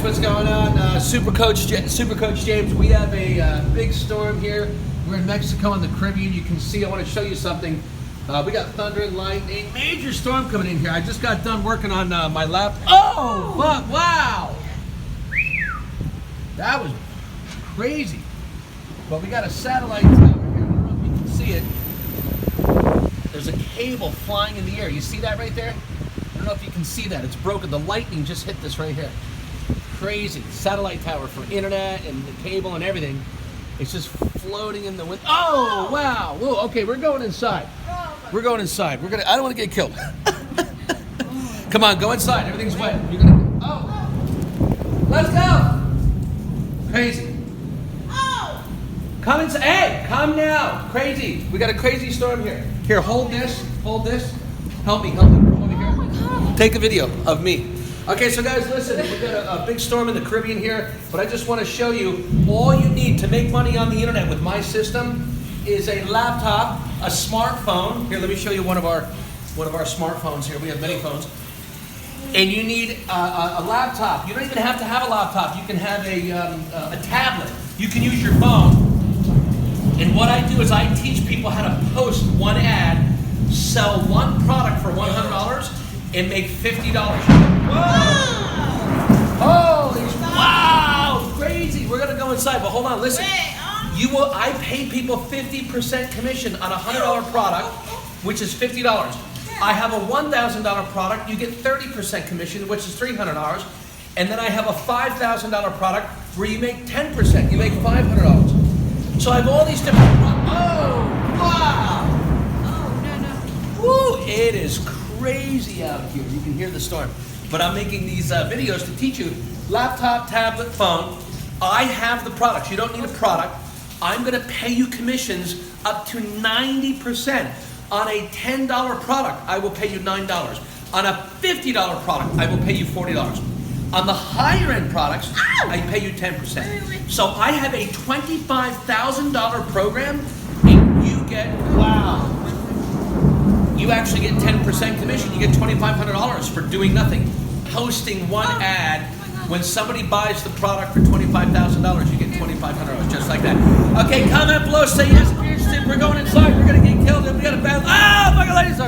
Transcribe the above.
what's going on? Super Coach James. We have a big storm here. We're in Mexico in the Caribbean. You can see, I want to show you something. We got thunder and lightning. Major storm coming in here. I just got done working on my lap. Oh, fuck, wow. That was crazy. But we got a satellite tower here. I don't know if you can see it. There's a cable flying in the air. You see that right there? I don't know if you can see that. It's broken. The lightning just hit this right here. Crazy. Satellite tower for internet and the cable and everything. It's just floating in the wind. Oh, wow. Whoa, okay, we're going inside. We're going inside. I don't want to get killed. Come on, go inside. Everything's wet. You're gonna. Oh. Let's go. Crazy. Come inside. Hey, come now. Crazy. We got a crazy storm here. Here, hold this. Hold this. Help me. Come over here. Oh my God. Take a video of me. Okay, so guys, listen. We've got a big storm in the Caribbean here, but I just want to show you all you need to make money on the internet with my system is a laptop, a smartphone. Here, let me show you one of our smartphones here. We have many phones. And you need a laptop. You don't even have to have a laptop. You can have a tablet. You can use your phone. And what I do is I teach people how to post one ad, sell one product for $100, and make $50. Whoa! Holy wow! Crazy. We're gonna go inside, but hold on. Listen. I pay people 50% commission on a $100 product, which is $50. I have a $1,000 product. You get 30% commission, which is $300. And then I have a $5,000 product where you make 10%. You make $500. So I have all these different. Oh, wow! Oh, no. Woo! It is crazy out here. You can hear the storm. But I'm making these videos to teach you laptop, tablet, phone. I have the products. You don't need a product. I'm going to pay you commissions up to 90%. On a $10 product, I will pay you $9. On a $50 product, I will pay you $40. On the higher end products, I pay you 10%. So I have a $25,000 program, and you get, wow, you actually get 10% commission. You get $2,500 for doing nothing. Posting one ad, when somebody buys the product for $25,000, you get $2,500, just like that. Okay, comment below, say yes if you're interested. We're going inside. We're going to get killed. We got a bad, oh, my God, ladies.